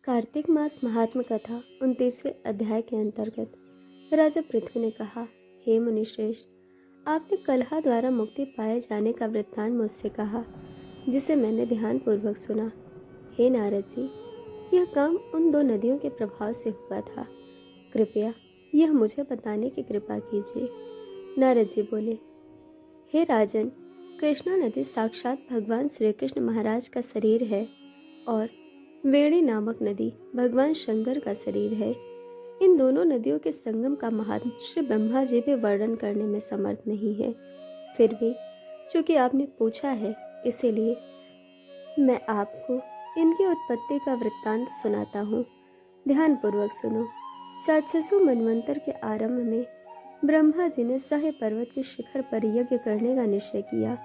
कार्तिक मास महात्म कथा 29वें अध्याय के अंतर्गत राजा पृथु ने कहा, हे मुनिश्रेष्ठ, आपने कलह द्वारा मुक्ति पाए जाने का वृत्तांत मुझसे कहा, जिसे मैंने ध्यान पूर्वक सुना। हे नारद जी, यह काम उन दो नदियों के प्रभाव से हुआ था। कृपया यह मुझे बताने की कृपा कीजिए। नारद जी बोले, हे राजन, कृष्णा नदी साक्षात भगवान श्री कृष्ण महाराज का शरीर है और वेणी नामक नदी भगवान शंकर का शरीर है। इन दोनों नदियों के संगम का महात्म श्री ब्रह्मा जी भी वर्णन करने में समर्थ नहीं है। फिर भी चूंकि आपने पूछा है, इसीलिए मैं आपको इनकी उत्पत्ति का वृत्तांत सुनाता हूँ। ध्यान पूर्वक सुनो। 400 मनवंतर के आरंभ में ब्रह्मा जी ने सह पर्वत के शिखर पर यज्ञ करने का निश्चय किया।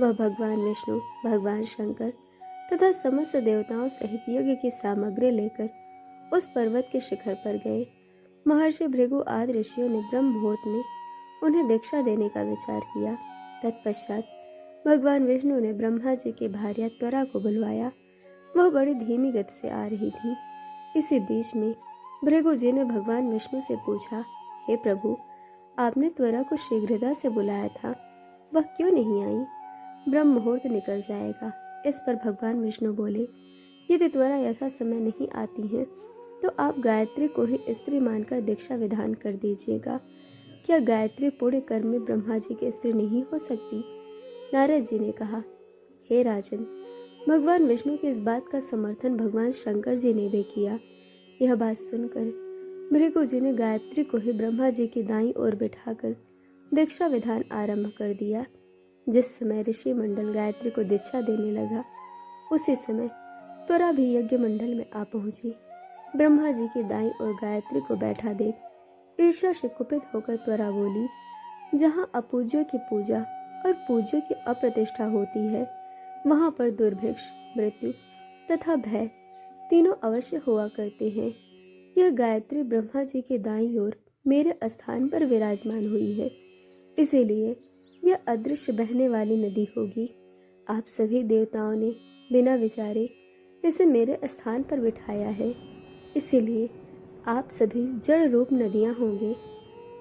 वह भगवान विष्णु, भगवान शंकर तथा समस्त देवताओं सहित यज्ञ की सामग्री लेकर उस पर्वत के शिखर पर गए। महर्षि भृगु आदि ऋषियों ने ब्रह्म मुहूर्त में उन्हें दीक्षा देने का विचार किया। तत्पश्चात भगवान विष्णु ने ब्रह्मा जी की भार्या त्वरा को बुलवाया। वह बड़ी धीमी गति से आ रही थी। इसी बीच में भृगु जी ने भगवान विष्णु से पूछा, हे प्रभु, आपने त्वरा को शीघ्रता से बुलाया था, वह क्यों नहीं आई? ब्रह्म मुहूर्त निकल जाएगा। इस पर भगवान विष्णु बोले, यदि त्वरा यथा समय नहीं आती है तो आप गायत्री को ही स्त्री मानकर दीक्षा विधान कर दीजिएगा। क्या गायत्री पुण्य कर्म में ब्रह्मा जी की स्त्री नहीं हो सकती? नारद जी ने कहा, हे राजन, भगवान विष्णु की इस बात का समर्थन भगवान शंकर जी ने भी किया। यह बात सुनकर भृगु जी ने गायत्री को ही ब्रह्मा जी की दाईं ओर बिठाकर दीक्षा विधान आरंभ कर दिया। जिस समय ऋषि मंडल गायत्री को दीक्षा देने लगा, उसी समय त्वरा भी यज्ञ मंडल में आ पहुंची। ब्रह्मा जी की दाईं ओर गायत्री को बैठा देख ईर्ष्या से कुपित होकर त्वरा बोली, जहाँ अपूज्यों की पूजा और पूज्यों की अप्रतिष्ठा होती है, वहां पर दुर्भिक्ष, मृत्यु तथा भय तीनों अवश्य हुआ करते हैं। यह गायत्री ब्रह्मा जी के दाईं ओर मेरे स्थान पर विराजमान हुई है, इसीलिए यह अदृश्य बहने वाली नदी होगी। आप सभी देवताओं ने बिना विचारे इसे मेरे स्थान पर बिठाया है, इसीलिए आप सभी जड़ रूप नदियां होंगे।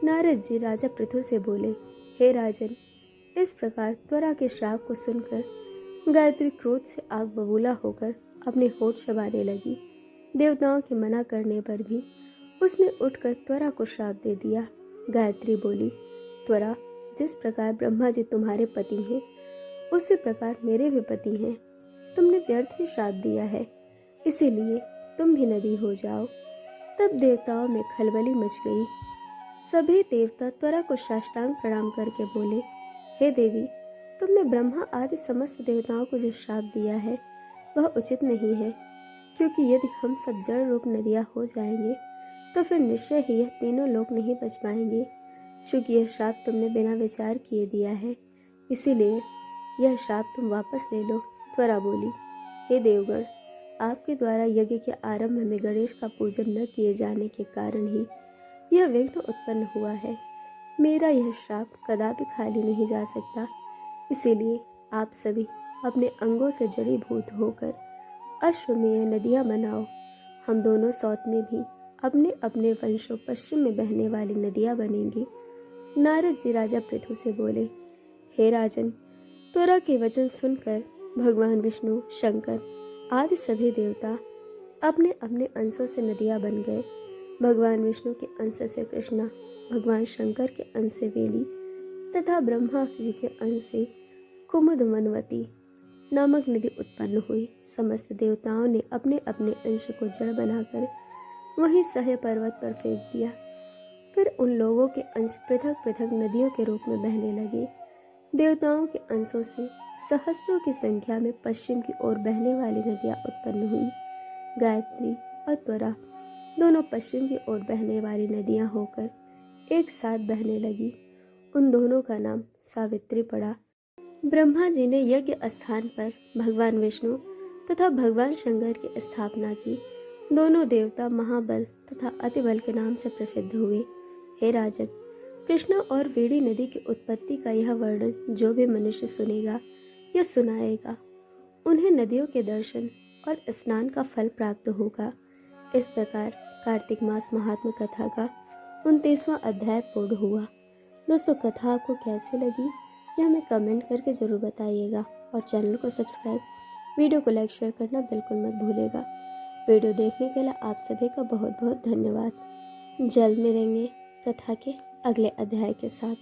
नारद जी राजा पृथु से बोले, हे राजन, इस प्रकार त्वरा के श्राप को सुनकर गायत्री क्रोध से आग बबूला होकर अपने होठ चबाने लगी। देवताओं के मना करने पर भी उसने उठकर त्वरा को श्राप दे दिया। गायत्री बोली, त्वरा, जिस प्रकार ब्रह्मा जी तुम्हारे पति हैं, उसी प्रकार मेरे भी पति हैं। तुमने व्यर्थ ही श्राप दिया है, इसीलिए तुम भी नदी हो जाओ। तब देवताओं में खलबली मच गई। सभी देवता त्वरा को साष्टांग प्रणाम करके बोले, हे देवी, तुमने ब्रह्मा आदि समस्त देवताओं को जो श्राप दिया है वह उचित नहीं है, क्योंकि यदि हम सब जड़ रूप नदियां हो जाएंगे तो फिर निश्चय ही यह तीनों लोग नहीं बच पाएंगे। चूंकि यह श्राप तुमने बिना विचार किए दिया है, इसीलिए यह श्राप तुम वापस ले लो। त्वरा बोली, हे देवगण, आपके द्वारा यज्ञ के आरंभ में गणेश का पूजन न किए जाने के कारण ही यह विघ्न उत्पन्न हुआ है। मेरा यह श्राप कदापि खाली नहीं जा सकता, इसीलिए आप सभी अपने अंगों से जड़ीभूत होकर अश्वमेय नदियां बनाओ। हम दोनों सौतने भी अपने अपने वंशों पश्चिम में बहने वाली नदियां बनेंगी। नारद जी राजा पृथु से बोले, हे राजन, त्वरा के वचन सुनकर भगवान विष्णु, शंकर आदि सभी देवता अपने अपने अंशों से नदियां बन गए। भगवान विष्णु के अंश से कृष्णा, भगवान शंकर के अंश से वेणी तथा ब्रह्मा जी के अंश से कुमुदवती नामक नदी उत्पन्न हुई। समस्त देवताओं ने अपने अपने अंश को जड़ बनाकर वहीं सह पर्वत पर फेंक दिया। फिर उन लोगों के अंश पृथक पृथक नदियों के रूप में बहने लगे। देवताओं के अंशों से सहस्त्रों की संख्या में पश्चिम की ओर बहने वाली नदियां उत्पन्न हुई। गायत्री और त्वरा दोनों पश्चिम की ओर बहने वाली नदियां होकर एक साथ बहने लगी। उन दोनों का नाम सावित्री पड़ा। ब्रह्मा जी ने यज्ञ स्थान पर भगवान विष्णु तथा भगवान शंकर की स्थापना की। दोनों देवता महाबल तथा अतिबल के नाम से प्रसिद्ध हुए। हे राजन, कृष्णा और वेणी नदी की उत्पत्ति का यह वर्णन जो भी मनुष्य सुनेगा या सुनाएगा, उन्हें नदियों के दर्शन और स्नान का फल प्राप्त होगा। इस प्रकार कार्तिक मास महात्म कथा का 29वां अध्याय पूर्ण हुआ। दोस्तों, कथा आपको कैसी लगी यह हमें कमेंट करके ज़रूर बताइएगा और चैनल को सब्सक्राइब, वीडियो को लाइक शेयर करना बिल्कुल मत भूलिएगा। वीडियो देखने के लिए आप सभी का बहुत बहुत धन्यवाद। जल्द मिलेंगे कथा के अगले अध्याय के साथ।